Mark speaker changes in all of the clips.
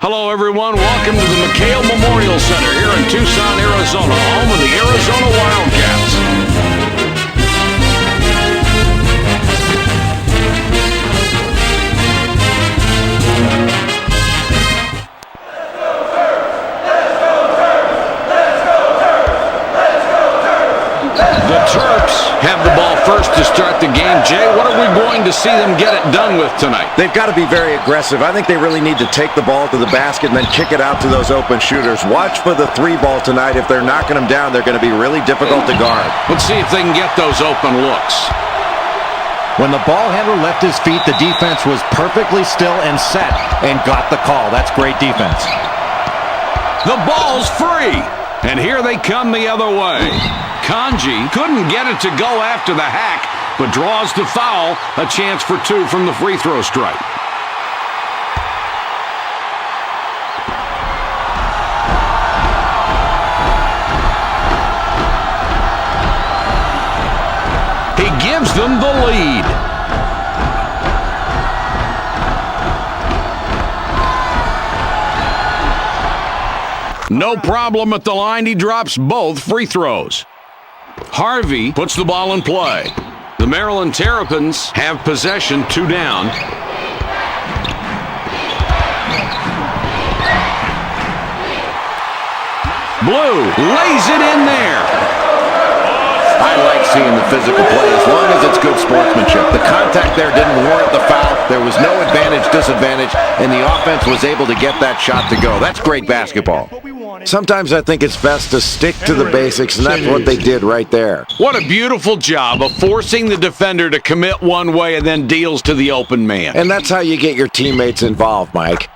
Speaker 1: Hello, everyone. Welcome to the McHale Memorial Center here in Tucson, Arizona, home of the Arizona Wildcats. The Terps have the ball first to start the game. Jay, what are we going to see them get it done with tonight?
Speaker 2: They've got to be very aggressive. I think they really need to take the ball to the basket and then kick it out to those open shooters. Watch for the three ball tonight. If they're knocking them down, they're going to be really difficult to guard.
Speaker 1: Let's see if they can get those open looks.
Speaker 3: When the ball handler left his feet, the defense was perfectly still and set and got the call. That's great defense.
Speaker 1: The ball's free, and here they come the other way. Kanji couldn't get it to go after the hack, but draws the foul, a chance for two from the free throw stripe. He gives them the lead. No problem at the line. He drops both free throws. Harvey puts the ball in play. The Maryland Terrapins have possession, 2 down. Blue lays it in there.
Speaker 2: I like seeing the physical play as long as it's good sportsmanship. The contact there didn't warrant the foul. There was no advantage, disadvantage, and the offense was able to get that shot to go. That's great basketball. Sometimes I think it's best to stick to the basics, and that's what they did right there.
Speaker 1: What a beautiful job of forcing the defender to commit one way and then deals to the open man.
Speaker 2: And that's how you get your teammates involved, Mike.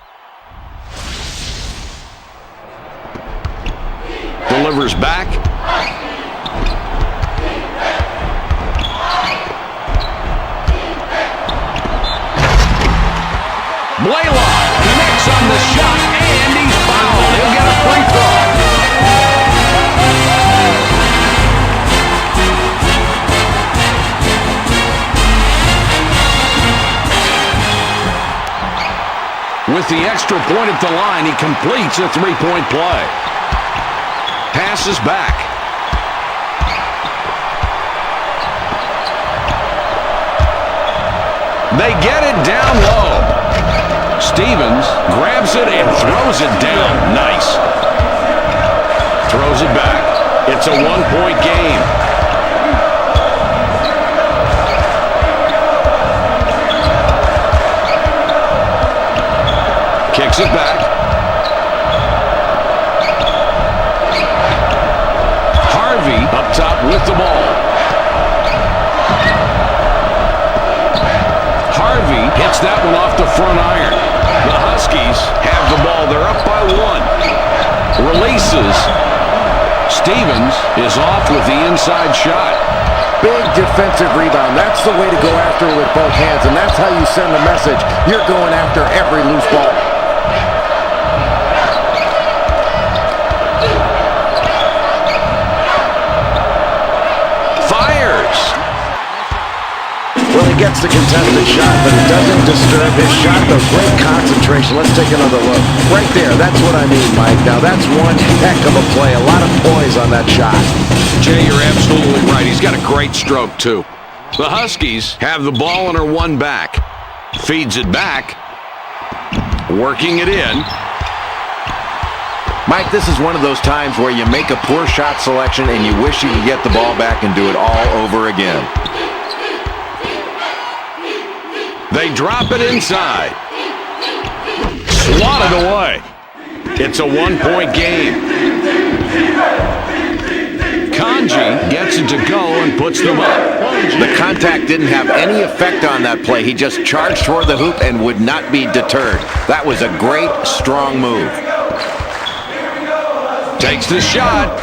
Speaker 1: Delivers back. Blaylock connects on the shot, and he's fouled. He'll get a free throw. With the extra point at the line, he completes a three-point play. Passes back. They get it down low. Stevens grabs it and throws it down. Nice. Throws it back. It's a one-point game. Kicks it back. Harvey up top with the ball. Harvey hits that one off the front iron. The Huskies have the ball. They're up by 1. Releases. Stevens is off with the inside shot.
Speaker 2: Big defensive rebound. That's the way to go after it with both hands, and that's how you send a message. You're going after every loose ball. Well, he gets the contested shot, but it doesn't disturb his shot, though. Great concentration. Let's take another look. Right there, that's what I mean, Mike. Now, that's one heck of a play. A lot of poise on that shot.
Speaker 1: Jay, you're absolutely right. He's got a great stroke, too. The Huskies have the ball and are one back. Feeds it back. Working it in.
Speaker 2: Mike, this is one of those times where you make a poor shot selection and you wish you could get the ball back and do it all over again.
Speaker 1: They drop it inside. Swatted away. It's a one-point game. Kanji gets it to go and puts them up.
Speaker 2: The contact didn't have any effect on that play. He just charged toward the hoop and would not be deterred. That was a great, strong move.
Speaker 1: Takes the shot.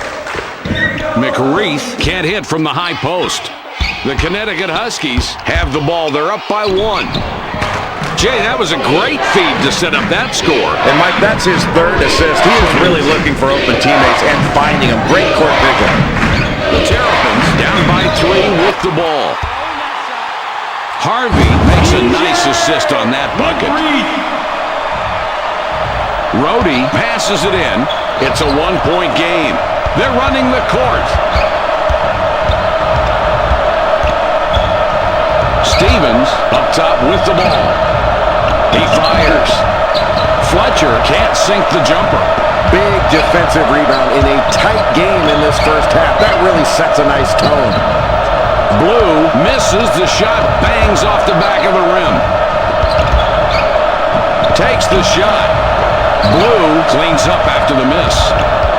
Speaker 1: McReith can't hit from the high post. The Connecticut Huskies have the ball. They're up by 1. Jay, that was a great feed to set up that score.
Speaker 2: And, Mike, that's his third assist. He is really looking for open teammates and finding them. Great court vision.
Speaker 1: The Terrapins down by 3 with the ball. Harvey makes a nice assist on that bucket. Rhodey passes it in. It's a one-point game. They're running the court. Stevens up top with the ball. He fires. Fletcher can't sink the jumper.
Speaker 2: Big defensive rebound in a tight game in this first half. That really sets a nice tone.
Speaker 1: Blue misses the shot, bangs off the back of the rim. Takes the shot. Blue cleans up after the miss.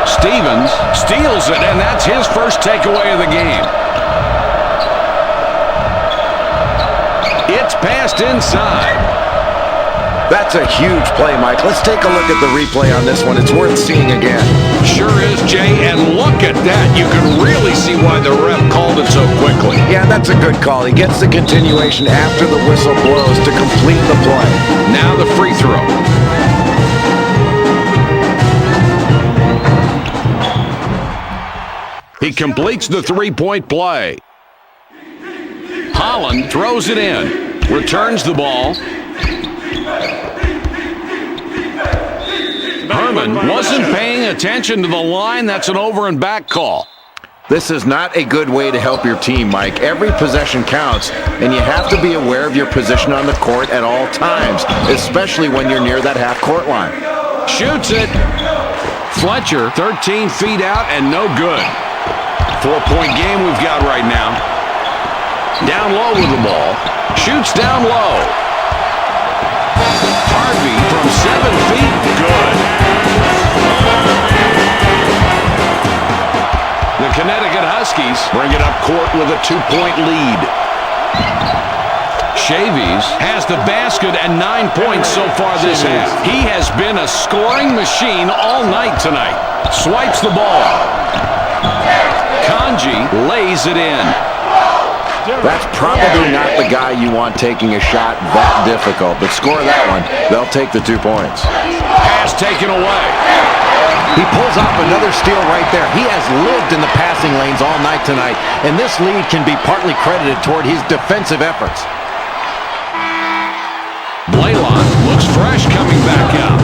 Speaker 1: Stevens steals it, and that's his first takeaway of the game. It's passed inside.
Speaker 2: That's a huge play, Mike. Let's take a look at the replay on this one. It's worth seeing again.
Speaker 1: Sure is, Jay, and look at that. You can really see why the ref called it so quickly.
Speaker 2: Yeah, that's a good call. He gets the continuation after the whistle blows to complete the play.
Speaker 1: Now the free throw. He completes the three-point play. Holland throws it in. Returns the ball. Herman wasn't paying attention to the line. That's an over and back call.
Speaker 2: This is not a good way to help your team, Mike. Every possession counts, and you have to be aware of your position on the court at all times, especially when you're near that half-court line.
Speaker 1: Shoots it. Fletcher, 13 feet out and no good. 4-point game we've got right now. Down low with the ball. Shoots down low. Harvey from 7 feet. Good. The Connecticut Huskies bring it up court with a 2-point lead. Chavis has the basket and 9 points so far this half. He has been a scoring machine all night tonight. Swipes the ball. Kanji lays it in.
Speaker 2: That's probably not the guy you want taking a shot that difficult, but score that one, they'll take the 2 points.
Speaker 1: Pass taken away.
Speaker 3: He pulls off another steal right there. He has lived in the passing lanes all night tonight, and this lead can be partly credited toward his defensive efforts.
Speaker 1: Blaylock looks fresh coming back out.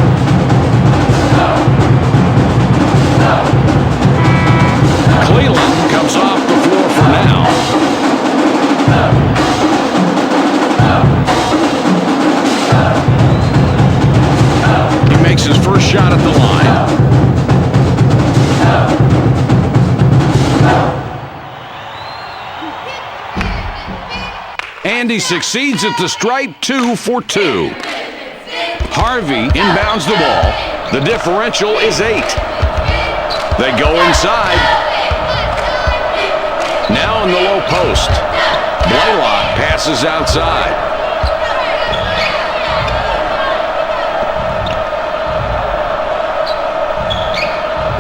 Speaker 1: Cleveland comes off the floor for now. He makes his first shot at the line. And he succeeds at the stripe. 2 for 2. Harvey inbounds the ball. The differential is 8. They go inside. Now in the low post. Blaylock passes outside.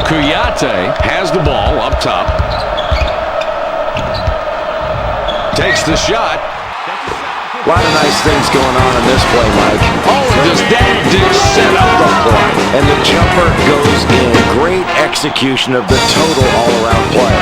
Speaker 1: Kuyate has the ball up top. Takes the shot.
Speaker 2: A lot of nice things going on in this play, Mike.
Speaker 1: Oh, does that dish set up the play?
Speaker 2: And the jumper goes in. Great execution of the total all-around play.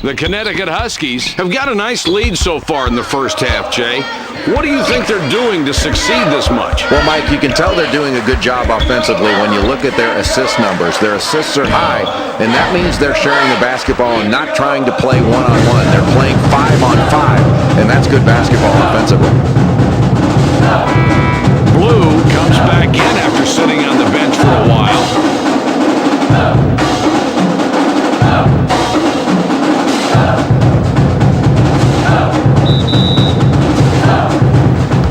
Speaker 1: The Connecticut Huskies have got a nice lead so far in the first half, Jay. What do you think they're doing to succeed this much?
Speaker 2: Well, Mike, you can tell they're doing a good job offensively when you look at their assist numbers. Their assists are high, and that means they're sharing the basketball and not trying to play one-on-one. They're playing 5-on-5, and that's good basketball offensively.
Speaker 1: Blue comes back in after sitting on the bench for a while.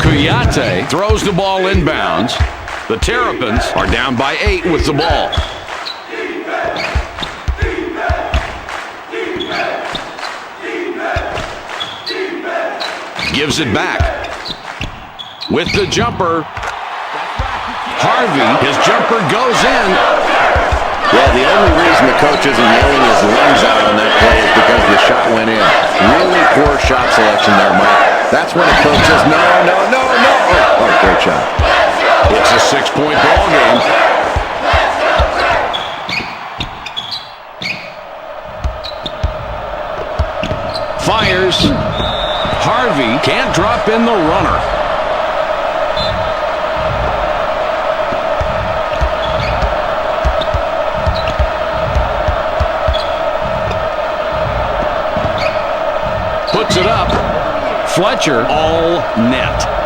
Speaker 1: Kuyate throws the ball inbounds. The Terrapins are down by 8 with the ball. Gives it back. With the jumper. Harvey, his jumper goes in.
Speaker 2: Yeah, the only reason the coach isn't yelling his lungs out on that play is because the shot went in. Really poor shot selection there, Mike. That's when a coach says, no. Oh, great shot.
Speaker 1: It's a 6-point ball game. Fires. Harvey Harvey can't drop in the runner. Puts it up. Fletcher, all net.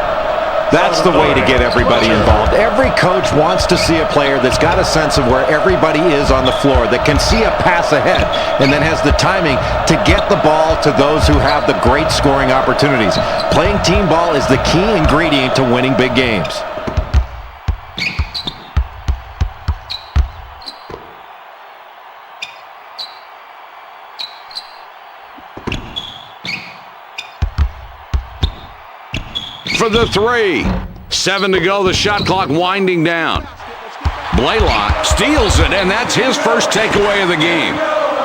Speaker 3: That's the way to get everybody involved. Every coach wants to see a player that's got a sense of where everybody is on the floor, that can see a pass ahead, and then has the timing to get the ball to those who have the great scoring opportunities. Playing team ball is the key ingredient to winning big games.
Speaker 1: For the three. 7 to go, the shot clock winding down. Blaylock steals it, and that's his first takeaway of the game.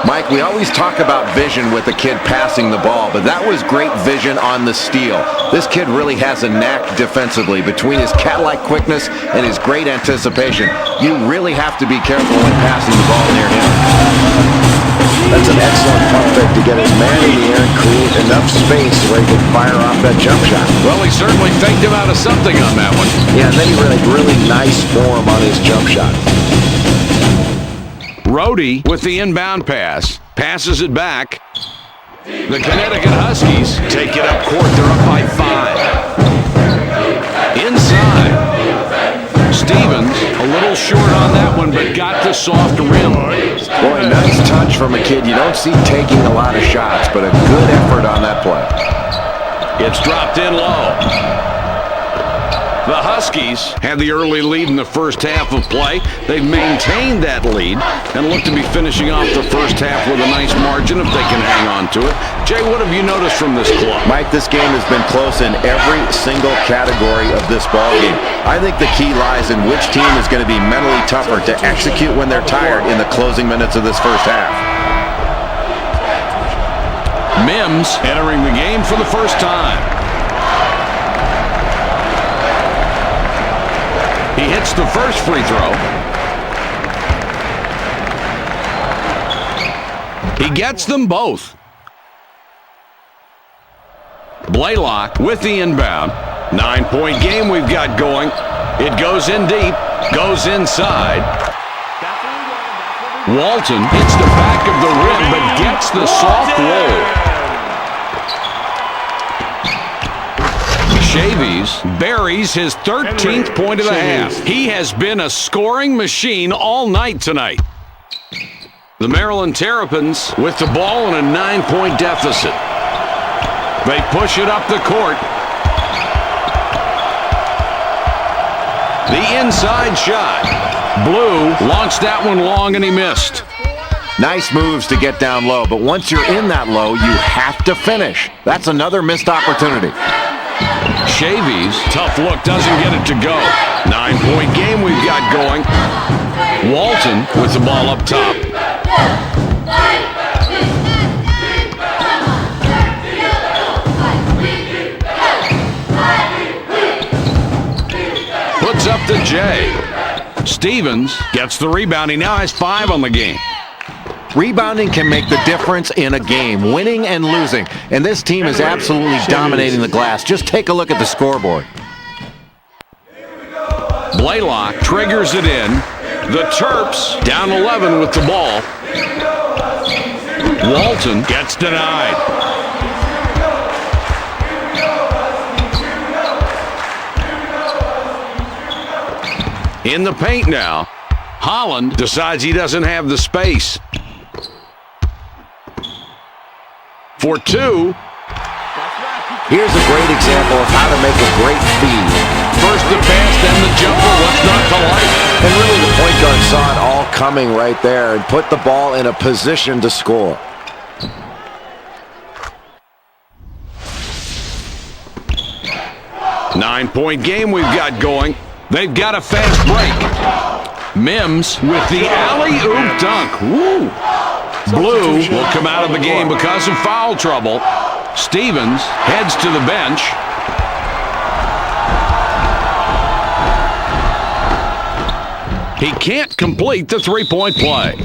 Speaker 2: Mike, we always talk about vision with a kid passing the ball, but that was great vision on the steal. This kid really has a knack defensively. Between his cat-like quickness and his great anticipation, you really have to be careful when passing the ball near him.
Speaker 4: That's an excellent pump fake to get his man in the air and create enough space where he can fire off that jump shot.
Speaker 1: Well, he certainly faked him out of something on that one.
Speaker 4: Yeah, and then he really nice form on his jump shot.
Speaker 1: Rhodey with the inbound pass. Passes it back. The Connecticut Huskies take it up court. They're up by 5. Inside. Stevens, a little short on that one, but got the soft rim.
Speaker 2: Boy, nice touch from a kid you don't see taking a lot of shots, but a good effort on that play.
Speaker 1: It's dropped in low. The Huskies had the early lead in the first half of play. They've maintained that lead and look to be finishing off the first half with a nice margin if they can hang on to it. Jay, what have you noticed from this club?
Speaker 3: Mike, this game has been close in every single category of this ball game. I think the key lies in which team is going to be mentally tougher to execute when they're tired in the closing minutes of this first half.
Speaker 1: Mims entering the game for the first time. He hits the first free throw. He gets them both. Blaylock with the inbound. 9-point game we've got going. It goes in deep, goes inside. Walton hits the back of the rim but gets the soft roll. Chavis buries his 13th point of the half. He has been a scoring machine all night tonight. The Maryland Terrapins with the ball in a 9-point deficit. They push it up the court. The inside shot. Blue launched that one long and he missed.
Speaker 3: Nice moves to get down low, but once you're in that low, you have to finish. That's another missed opportunity.
Speaker 1: Chavis, tough look, doesn't get it to go. 9-point game we've got going. Walton with the ball up top. Puts up the J. Stevens gets the rebound. He now has 5 on the game.
Speaker 3: Rebounding can make the difference in a game, winning and losing. And this team is absolutely dominating the glass. Just take a look at the scoreboard.
Speaker 1: Blaylock triggers it in. The Terps down 11 with the ball. Walton gets denied. In the paint now. Holland decides he doesn't have the space. For 2.
Speaker 3: Here's a great example of how to make a great feed.
Speaker 1: First the pass, then the jumper. What's not to like?
Speaker 4: And really the point guard saw it all coming right there and put the ball in a position to score.
Speaker 1: Nine-point game we've got going. They've got a fast break. Mims with the alley-oop dunk. Woo! Blue will come out of the game because of foul trouble. Stevens heads to the bench. He can't complete the three-point play.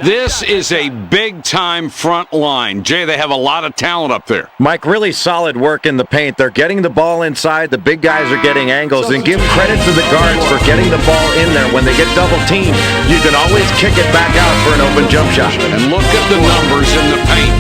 Speaker 1: This is a big-time front line. Jay, they have a lot of talent up there.
Speaker 3: Mike, really solid work in the paint. They're getting the ball inside. The big guys are getting angles. And give credit to the guards for getting the ball in there. When they get double-teamed, you can always kick it back out for an open jump shot.
Speaker 1: And look at the numbers in the paint.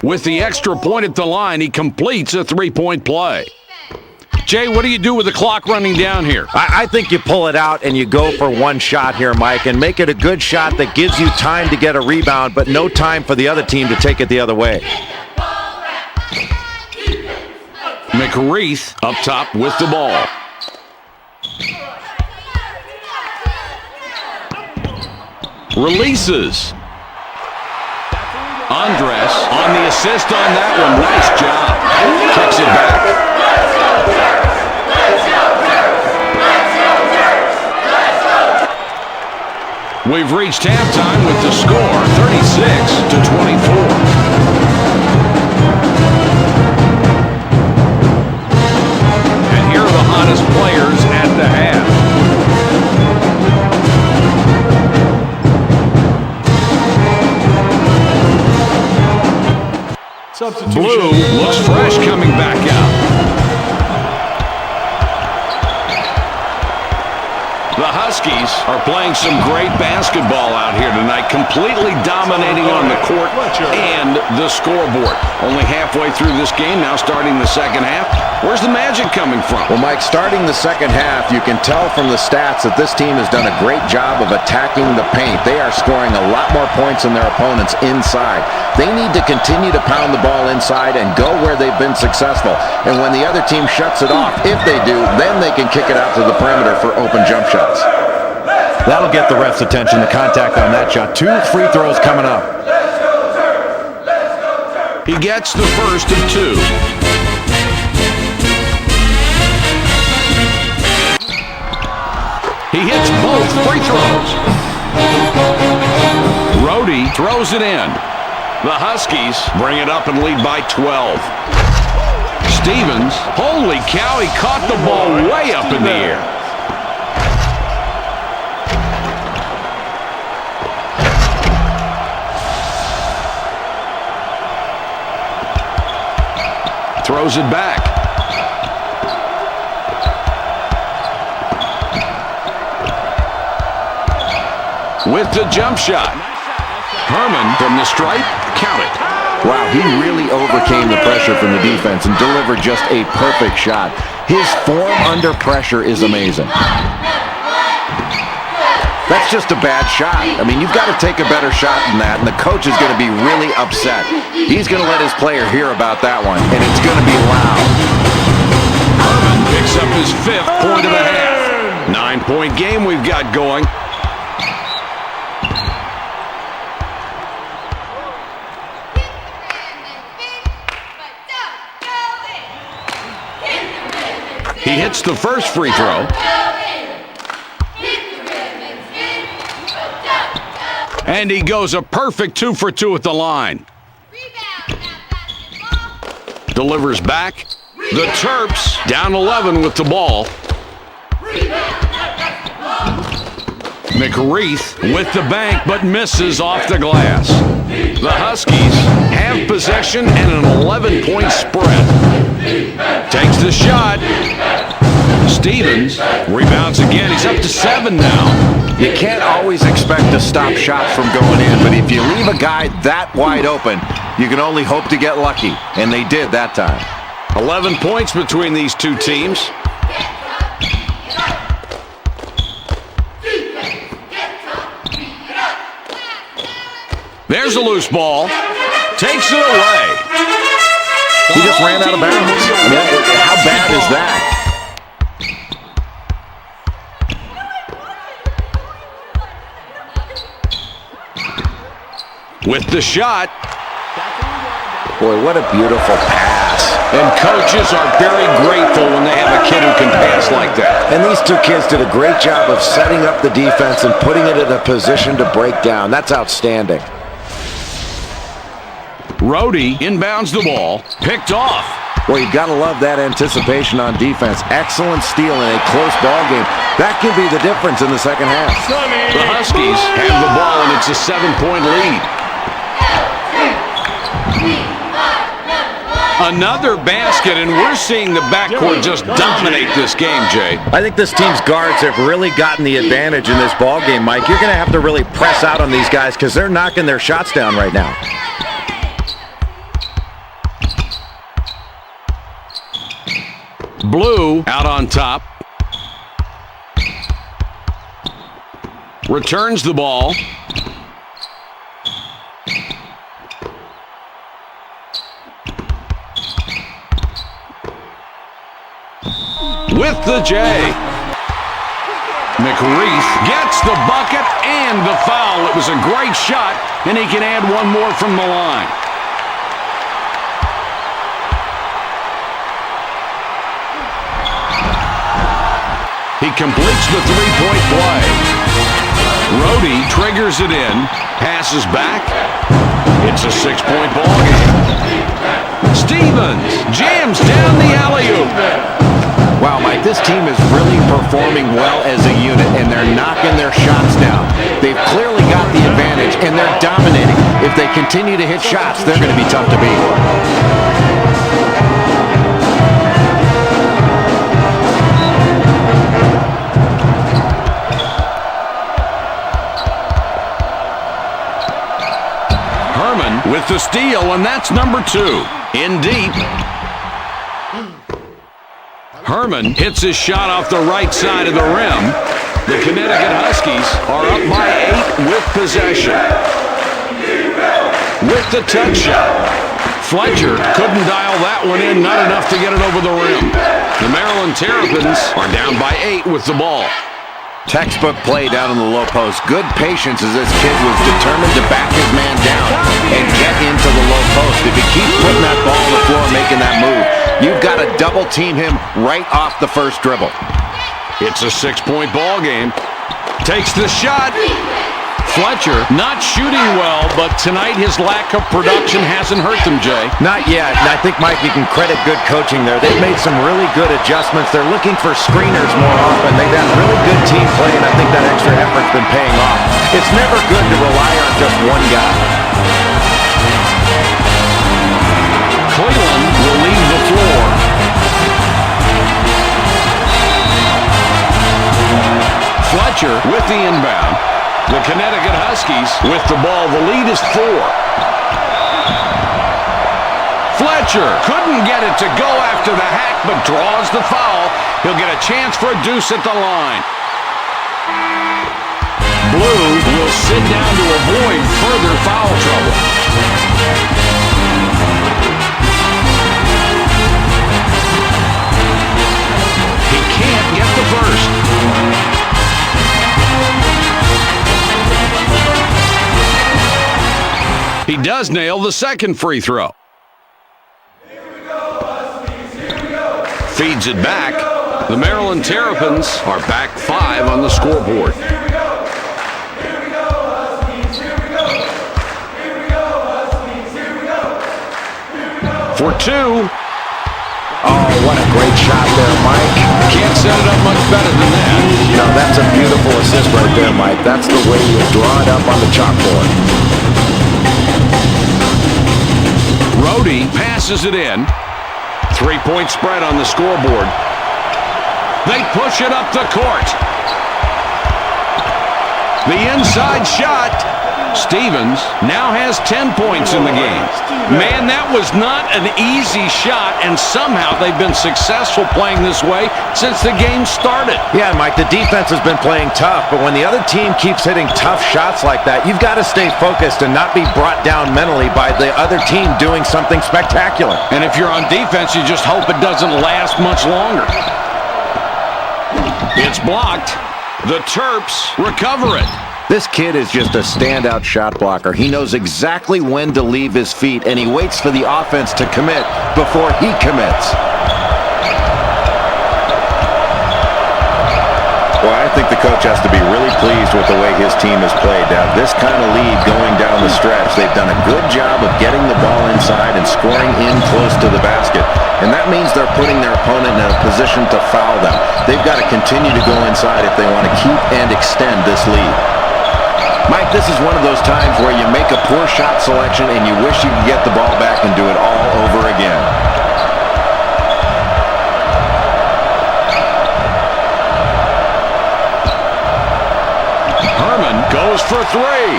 Speaker 1: With the extra point at the line, he completes a three-point play. Jay, what do you do with the clock running down here?
Speaker 3: I think you pull it out and you go for one shot here, Mike, and make it a good shot that gives you time to get a rebound, but no time for the other team to take it the other way.
Speaker 1: McReith up top with the ball. Releases. Andres on the assist on that one. Nice job. Kicks it back. We've reached halftime with the score 36-24. And here are the hottest players at the half. Blue looks fresh coming back out. The Huskies are playing some great basketball out here tonight, completely dominating on the court and the scoreboard. Only halfway through this game, now starting the second half. Where's the magic coming from?
Speaker 3: Well, Mike, starting the second half, you can tell from the stats that this team has done a great job of attacking the paint. They are scoring a lot more points than their opponents inside. They need to continue to pound the ball inside and go where they've been successful. And when the other team shuts it off, if they do, then they can kick it out to the perimeter for open jump shots. That'll get the ref's attention, the contact on that shot. 2 free throws coming up.
Speaker 1: He gets the first of 2. He hits both free throws. Rhodey throws it in. The Huskies bring it up and lead by 12. Stevens, holy cow, he caught the ball way up in the air. Throws it back. With the jump shot. Herman from the stripe, count it.
Speaker 2: Wow, he really overcame the pressure from the defense and delivered just a perfect shot. His form under pressure is amazing. That's just a bad shot. I mean, you've got to take a better shot than that, and the coach is going to be really upset. He's going to let his player hear about that one, and it's going to be loud.
Speaker 1: Herman picks up his 5th point of the half. 9-point game we've got going. He hits the first free throw. And he goes a perfect 2 for 2 at the line. Delivers back. The Terps down 11 with the ball. McReith with the bank, but misses off the glass. The Huskies have possession and an 11-point spread. Takes the shot. Stevens rebounds again. He's up to 7 now.
Speaker 2: You can't always expect to stop shots from going in, but if you leave a guy that wide open, you can only hope to get lucky, and they did that time.
Speaker 1: 11 points between these two teams. There's a loose ball. Takes it away.
Speaker 2: He just ran out of bounds. I mean, how bad is that?
Speaker 1: With the shot.
Speaker 2: Boy, what a beautiful pass.
Speaker 1: And coaches are very grateful when they have a kid who can pass like that.
Speaker 2: And these two kids did a great job of setting up the defense and putting it in a position to break down. That's outstanding.
Speaker 1: Rhodey inbounds the ball. Picked off.
Speaker 2: Well, you've got to love that anticipation on defense. Excellent steal in a close ball game. That can be the difference in the second half.
Speaker 1: The Huskies have the ball, and it's a 7-point lead. Another basket, and we're seeing the backcourt just dominate this game, Jay.
Speaker 3: I think this team's guards have really gotten the advantage in this ball game, Mike. You're going to have to really press out on these guys because they're knocking their shots down right now.
Speaker 1: Blue out on top. Returns the ball. With the J. McReef gets the bucket and the foul. It was a great shot, and he can add one more from the line. He completes the three-point play. Rhodey triggers it in, passes back. It's a 6-point ball game. Stevens jams down the alley-oop.
Speaker 3: Wow, Mike, this team is really performing well as a unit, and they're knocking their shots down. They've clearly got the advantage, and they're dominating. If they continue to hit shots, they're going to be tough to beat.
Speaker 1: Herman with the steal, and that's number 2. In deep. Herman hits his shot off the right side of the rim. The Connecticut Huskies are up by 8 with possession. With the touch shot. Fletcher couldn't dial that one in, not enough to get it over the rim. The Maryland Terrapins are down by 8 with the ball.
Speaker 2: Textbook play down in the low post. Good patience as this kid was determined to back his man down and get into the low post. If he keeps putting that ball on the floor, making that move, you've got to double team him right off the first dribble.
Speaker 1: It's a 6-point ball game. Takes the shot. Fletcher not shooting well, but tonight his lack of production hasn't hurt them, Jay.
Speaker 3: Not yet, and I think, Mike, you can credit good coaching there. They've made some really good adjustments. They're looking for screeners more often. They've had really good team play, and I think that extra effort's been paying off. It's never good to rely on just one guy.
Speaker 1: Cleveland will leave the floor. Fletcher with the inbound. The Connecticut Huskies with the ball. The lead is 4. Fletcher couldn't get it to go after the hack, but draws the foul. He'll get a chance for a deuce at the line. Blue will sit down to avoid further foul trouble. He can't get the first. He does nail the second free throw. Feeds it back. The Maryland Terrapins are back 5 on the scoreboard. For 2.
Speaker 3: Oh, what a great shot there, Mike.
Speaker 1: Can't set it up much better than that.
Speaker 3: No, that's a beautiful assist right there, Mike. That's the way you draw it up on the chalkboard.
Speaker 1: Rhodey passes it in. 3-point spread on the scoreboard. They push it up the court. The inside shot. Stevens now has 10 points in the game. Man, that was not an easy shot, and somehow they've been successful playing this way since the game started.
Speaker 3: Yeah, Mike, the defense has been playing tough, but when the other team keeps hitting tough shots like that, you've got to stay focused and not be brought down mentally by the other team doing something spectacular.
Speaker 1: And if you're on defense, you just hope it doesn't last much longer. It's blocked. The Terps recover it.
Speaker 2: This kid is just a standout shot blocker. He knows exactly when to leave his feet, and he waits for the offense to commit before he commits. Well, I think the
Speaker 3: the coach has to be really pleased with the way his team has played. To have this kind of lead going down the stretch, they've done a good job of getting the ball inside and scoring in close to the basket. And that means they're putting their opponent in a position to foul them. They've got to continue to go inside if they want to keep and extend this lead. Mike, this is one of those times where you make a poor shot selection and you wish you could get the ball back and do it all over again.
Speaker 1: Goes for three.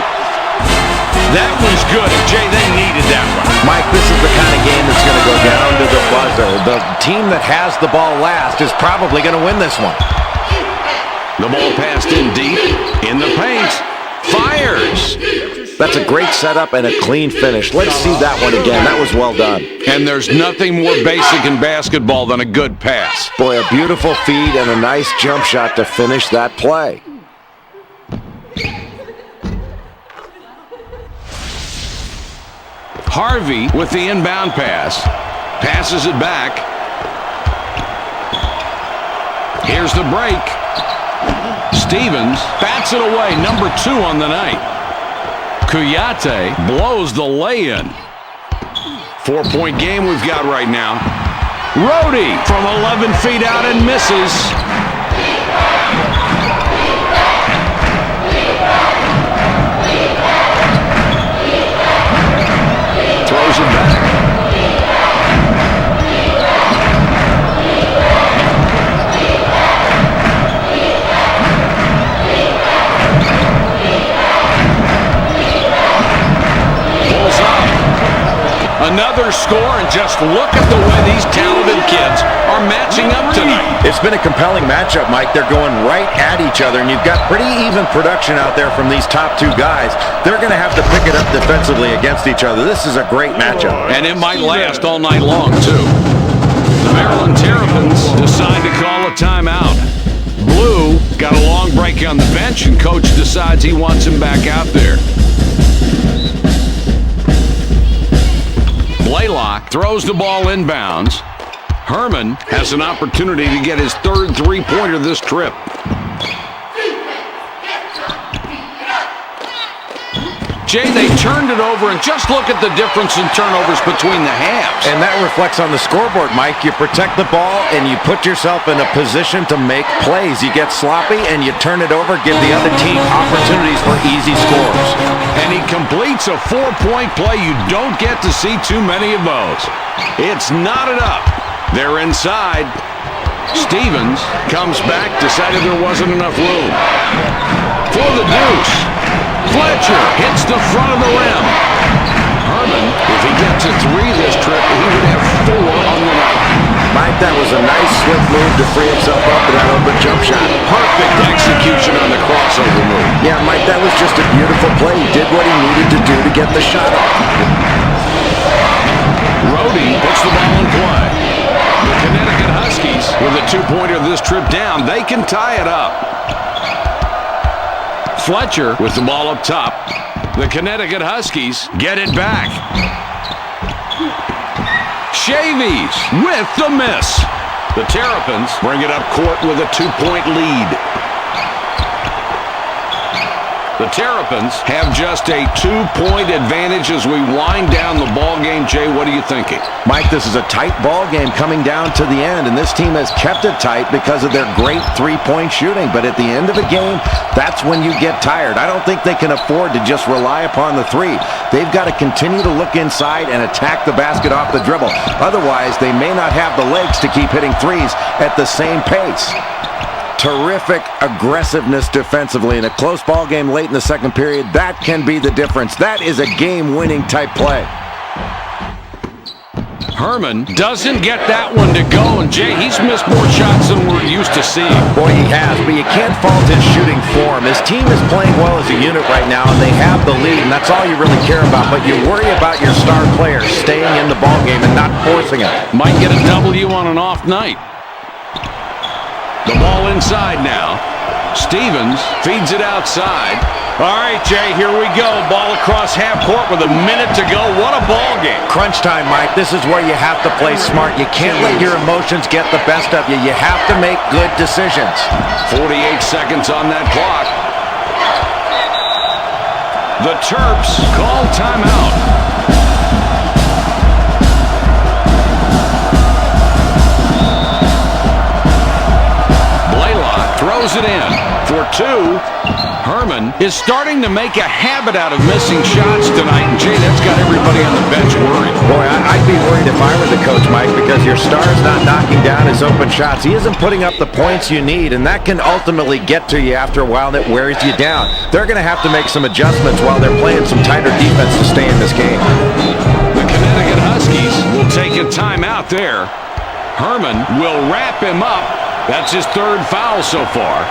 Speaker 1: That one's good. Jay, they needed that one.
Speaker 3: Mike, this is the kind of game that's going to go down to the buzzer. The team that has the ball last is probably going to win this one.
Speaker 1: The ball passed in deep. In the paint. Fires.
Speaker 3: That's a great setup and a clean finish. Let's see that one again. That was well done.
Speaker 1: And there's nothing more basic in basketball than a good pass.
Speaker 3: Boy, a beautiful feed and a nice jump shot to finish that play.
Speaker 1: Harvey with the inbound pass. Passes it back. Here's the break. Stevens bats it away. Number 2 on the night. Kuyate blows the lay-in. 4-point game we've got right now. Rhodey from 11 feet out and misses. Throws it back. Pulls up. Another score, and just look at the way these talented kids are matching up tonight.
Speaker 3: It's been a compelling matchup, Mike. They're going right at each other, and you've got pretty even production out there from these top 2 guys. They're going to have to pick it up defensively against each other. This is a great matchup.
Speaker 1: And it might last all night long, too. The Maryland Terrapins decide to call a timeout. Blue got a long break on the bench, and coach decides he wants him back out there. Blaylock throws the ball inbounds. Herman has an opportunity to get his 3rd three-pointer this trip. Jay, they turned it over, and just look at the difference in turnovers between the halves.
Speaker 3: And that reflects on the scoreboard, Mike. You protect the ball, and you put yourself in a position to make plays. You get sloppy, and you turn it over, give the other team opportunities for easy scores.
Speaker 1: And he completes a 4-point play. You don't get to see too many of those. It's knotted up. They're inside. Stevens comes back, decided there wasn't enough room. For the deuce. Fletcher hits the front of the rim. Herman, if he gets a 3 this trip, he would have 4 on the night.
Speaker 3: Mike, that was a nice swift move to free himself up with that open jump shot.
Speaker 1: Perfect execution on the crossover move.
Speaker 3: Yeah, Mike, that was just a beautiful play. He did what he needed to do to get the shot off.
Speaker 1: Rhodey puts the ball in play. The Connecticut Huskies, with a 2-pointer this trip down, they can tie it up. Fletcher with the ball up top. The Connecticut Huskies get it back. Chavies with the miss. The Terrapins bring it up court with a 2-point lead. The Terrapins have just a 2-point advantage as we wind down the ball game. Jay, what are you thinking?
Speaker 3: Mike, this is a tight ball game coming down to the end, and this team has kept it tight because of their great 3-point shooting. But at the end of the game, that's when you get tired. I don't think they can afford to just rely upon the 3. They've got to continue to look inside and attack the basket off the dribble. Otherwise, they may not have the legs to keep hitting 3s at the same pace. Terrific aggressiveness defensively in a close ball game late in the second period. That can be the difference. That is a game-winning type play.
Speaker 1: Herman doesn't get that one to go, and Jay, he's missed more shots than we're used to seeing.
Speaker 3: Boy, he has, but you can't fault his shooting form. His team is playing well as a unit right now, and they have the lead, and that's all you really care about. But you worry about your star players staying in the ball game and not forcing it.
Speaker 1: Might get a W on an off night. The ball inside now. Stevens feeds it outside.
Speaker 5: All right, Jay, here we go. Ball across half court with a minute to go. What a ball game.
Speaker 3: Crunch time, Mike. This is where you have to play smart. You can't let your emotions get the best of you. You have to make good decisions.
Speaker 1: 48 seconds on that clock. The Terps call timeout. Throws it in for two. Herman is starting to make a habit out of missing shots tonight. And, Jay, that's got everybody on the bench worried.
Speaker 3: Boy, I'd be worried if I were the coach, Mike, because your star's not knocking down his open shots. He isn't putting up the points you need, and that can ultimately get to you after a while, and it wears you down. They're going to have to make some adjustments while they're playing some tighter defense to stay in this game.
Speaker 1: The Connecticut Huskies will take a timeout there. Herman will wrap him up. That's his third foul so far.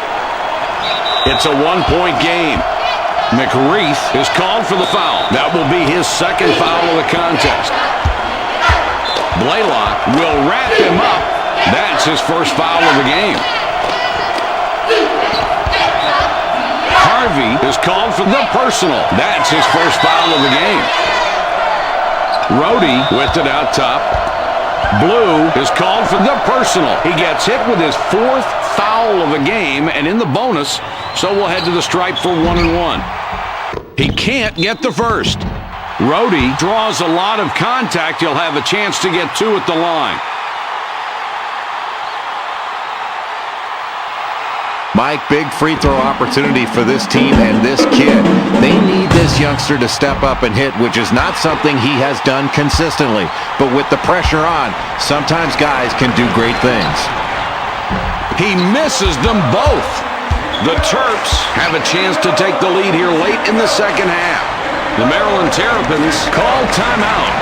Speaker 1: It's a one-point game. McReith is called for the foul. That will be his second foul of the contest. Blaylock will wrap him up. That's his first foul of the game. Harvey is called for the personal. That's his first foul of the game. Rhodey with it out top. Blue is called for the personal. He gets hit with his fourth foul of the game and in the bonus, so we'll head to the stripe for 1-1. He can't get the first. Rhodey draws a lot of contact. He'll have a chance to get two at the line.
Speaker 3: Mike, big free throw opportunity for this team and this kid. They need this youngster to step up and hit, which is not something he has done consistently. But with the pressure on, sometimes guys can do great things.
Speaker 1: He misses them both. The Terps have a chance to take the lead here late in the second half. The Maryland Terrapins call timeout.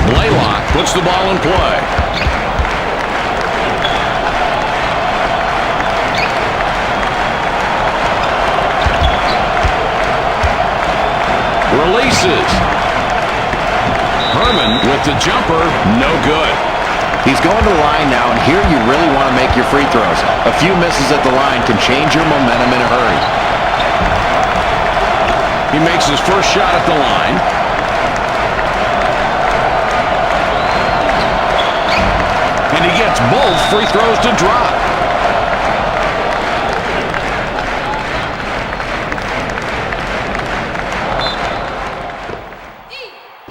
Speaker 1: Blaylock puts the ball in play. Releases. Herman with the jumper, no good.
Speaker 3: He's going to the line now, and here you really want to make your free throws. A few misses at the line can change your momentum in a hurry.
Speaker 1: He makes his first shot at the line. And he gets both free throws to drop.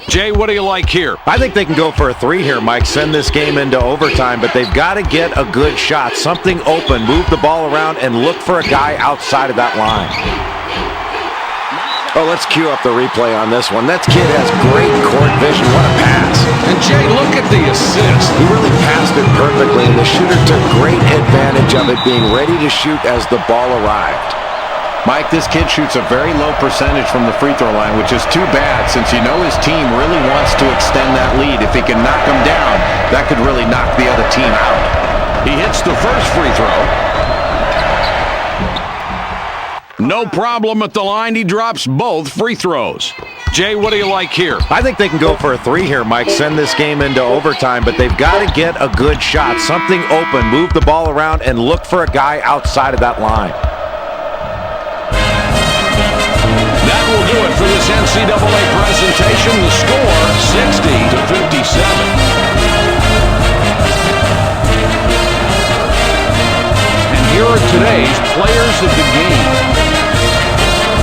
Speaker 1: Jay, what do you like here?
Speaker 3: I think they can go for a three here, Mike. Send this game into overtime, but they've got to get a good shot. Something open, move the ball around, and look for a guy outside of that line. Oh, let's cue up the replay on this one. That kid has great court vision. What a pass.
Speaker 1: And Jay, look at the assist.
Speaker 3: He really passed it perfectly, and the shooter took great advantage of it, being ready to shoot as the ball arrived. Mike, this kid shoots a very low percentage from the free throw line, which is too bad since you know his team really wants to extend that lead. If he can knock them down, that could really knock the other team out.
Speaker 1: He hits the first free throw. No problem at the line. He drops both free throws. Jay, what do you like here?
Speaker 3: I think they can go for a three here, Mike. Send this game into overtime, but they've got to get a good shot. Something open, move the ball around, and look for a guy outside of that line.
Speaker 1: That will do it for this NCAA presentation. The score, 60-57. And here are today's players of the game.